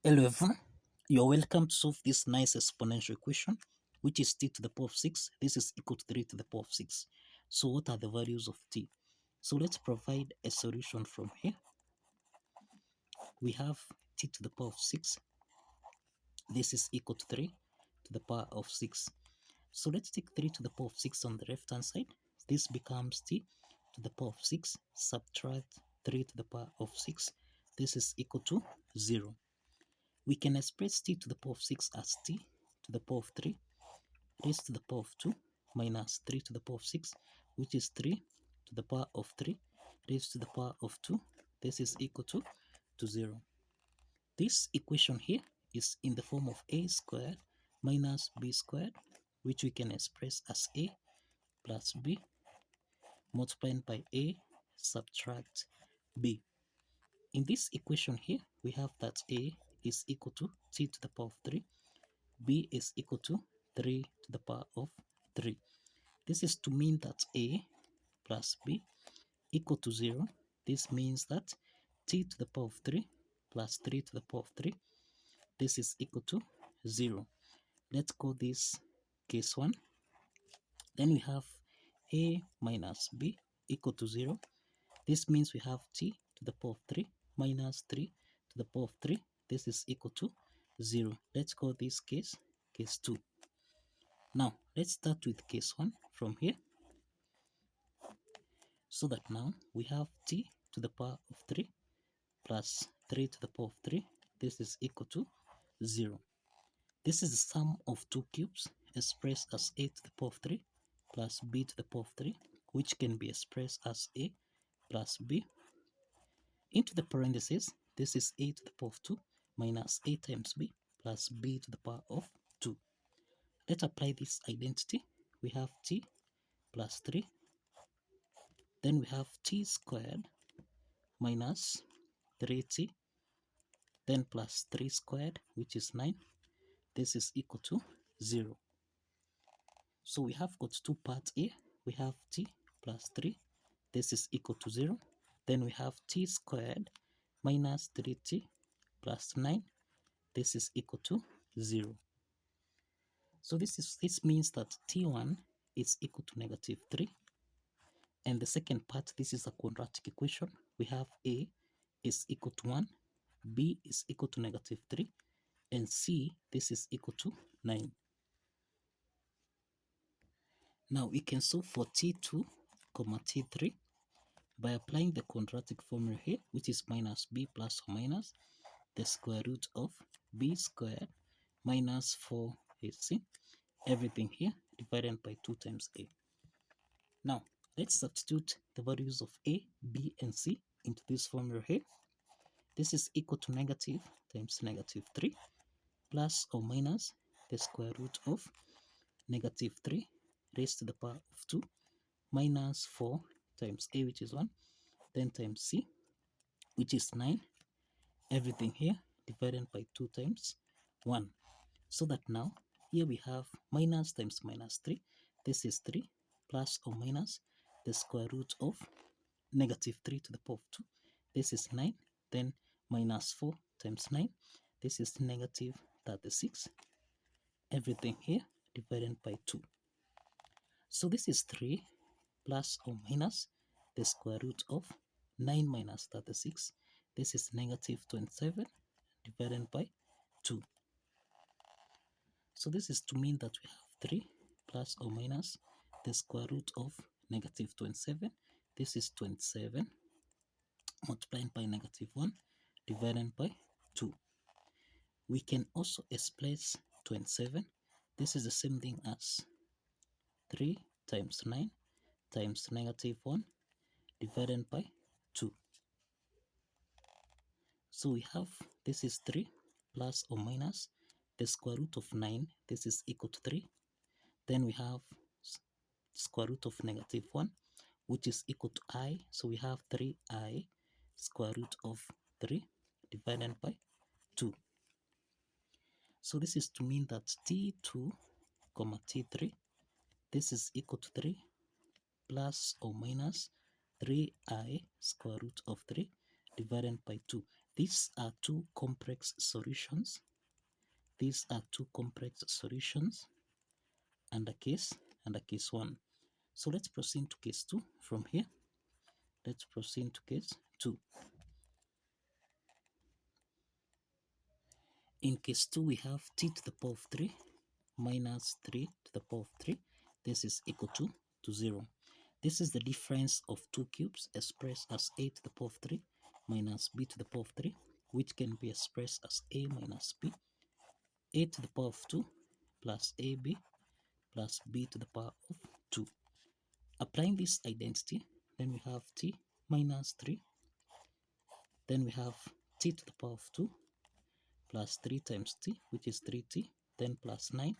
Hello everyone, you're welcome to solve this nice exponential equation, which is t to the power of 6. This is equal to 3 to the power of 6. So what are the values of t? So let's provide a solution from here. We have t to the power of 6. This is equal to 3 to the power of 6. So let's take 3 to the power of 6 on the left hand side. This becomes t to the power of 6. Subtract 3 to the power of 6. This is equal to 0. We can express t to the power of 6 as t to the power of 3 raised to the power of 2 minus 3 to the power of 6, which is 3 to the power of 3 raised to the power of 2. This is equal to 0. This equation here is in the form of a squared minus b squared, which we can express as a plus b multiplied by a subtract b. In this equation here, we have that a is equal to t to the power of 3, b is equal to 3 to the power of 3. This is to mean that a plus b equal to 0. This means that t to the power of 3 plus 3 to the power of 3, this is equal to 0. Let's call this case 1. Then we have a minus b equal to 0. This means we have t to the power of 3 minus 3 to the power of 3. This is equal to 0. Let's call this case 2. Now, let's start with case 1 from here. So that now we have t to the power of 3 plus 3 to the power of 3. This is equal to 0. This is the sum of two cubes expressed as a to the power of 3 plus b to the power of 3, which can be expressed as a plus b. Into the parentheses, this is a to the power of 2 minus a times b plus b to the power of 2. Let's apply this identity. We have t plus 3. Then we have t squared minus 3t, then plus 3 squared, which is 9. This is equal to 0. So we have got two parts here. We have t plus 3. This is equal to 0. Then we have t squared minus 3t plus 9. This is equal to 0. So this means that t1 is equal to negative 3. And the second part, this is a quadratic equation. We have a is equal to 1, b is equal to negative 3, and c, this is equal to 9. Now we can solve for t2, t3 by applying the quadratic formula here, which is minus b plus or minus the square root of b squared minus 4ac, everything here divided by 2 times a. Now, let's substitute the values of a, b, and c into this formula here. This is equal to negative times negative 3 plus or minus the square root of negative 3 raised to the power of 2 minus 4 times a, which is 1, then times c, which is 9, everything here divided by 2 times 1. So that now here we have minus times minus 3. This is 3 plus or minus the square root of negative 3 to the power of 2. This is 9, then minus 4 times 9. This is negative 36. Everything here divided by 2. So this is 3 plus or minus the square root of 9 minus 36. This is negative 27 divided by 2. So this is to mean that we have 3 plus or minus the square root of negative 27. This is 27 multiplied by negative 1 divided by 2. We can also express 27. This is the same thing as 3 times 9 times negative 1 divided by 2. So we have, this is 3 plus or minus the square root of 9. This is equal to 3. Then we have square root of negative 1, which is equal to I. So we have 3i square root of 3 divided by 2. So this is to mean that t2, t3, this is equal to 3 plus or minus 3i square root of 3 divided by 2. These are two complex solutions. These are two complex solutions and a case 1. So let's proceed to case 2 from here. Let's proceed to case 2. In case 2, we have t to the power of 3 minus 3 to the power of 3. This is equal to 0. This is the difference of two cubes expressed as a to the power of 3 minus b to the power of 3, which can be expressed as a minus b, a to the power of 2 plus ab plus b to the power of 2. Applying this identity, then we have t minus 3, then we have t to the power of 2 plus 3 times t, which is 3t, then plus 9.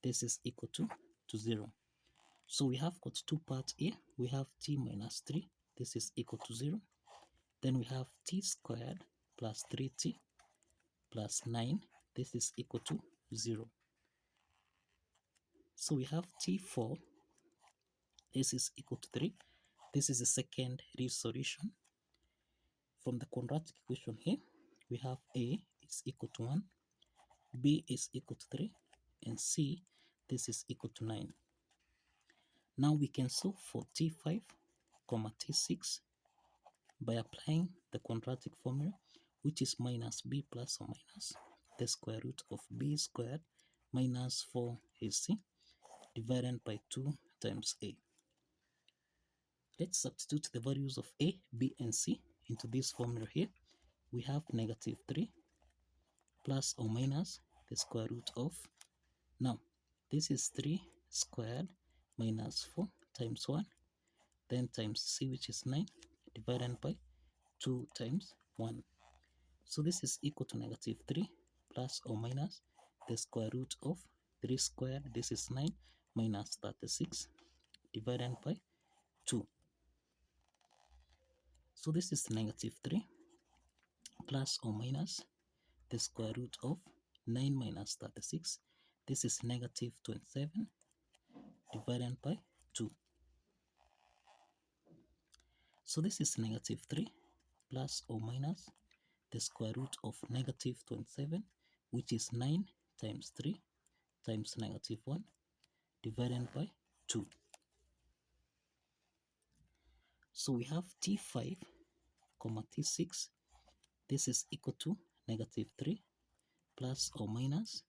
This is equal to 0. So we have got two parts here. We have t minus 3. This is equal to 0. Then we have t squared plus 3t plus 9. This is equal to 0. So we have t4. This is equal to 3. This is the second real solution. From the quadratic equation here, we have a is equal to 1, b is equal to 3, and c, this is equal to 9. Now we can solve for t5, t6 by applying the quadratic formula, which is minus b plus or minus the square root of b squared minus 4ac divided by 2 times a. Let's substitute the values of a, b, and c into this formula here. We have negative 3 plus or minus the square root of, now this is 3 squared minus 4 times 1, then times c, which is 9, divided by 2 times 1. So this is equal to negative 3 plus or minus the square root of 3 squared, this is 9, minus 36, divided by 2. So this is negative 3 plus or minus the square root of 9 minus 36. This is negative 27 divided by 2. So this is negative 3 plus or minus the square root of negative 27, which is 9 times 3 times negative 1 divided by 2. So we have t5, t6. This is equal to negative 3 plus or minus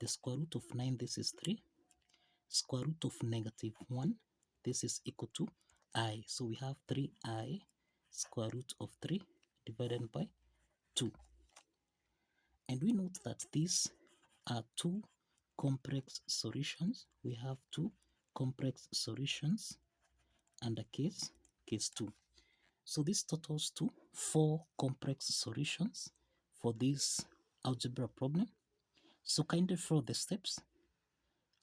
the square root of 9, this is 3, square root of negative 1, this is equal to I. So we have 3I square root of 3 divided by 2. And we note that these are two complex solutions. We have two complex solutions and a case 2. So this totals to 4 complex solutions for this algebra problem. So kindly follow the steps,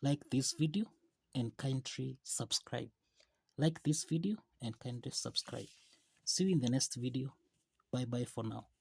like this video, and kindly subscribe. Like this video and kindly subscribe. See you in the next video. Bye bye for now.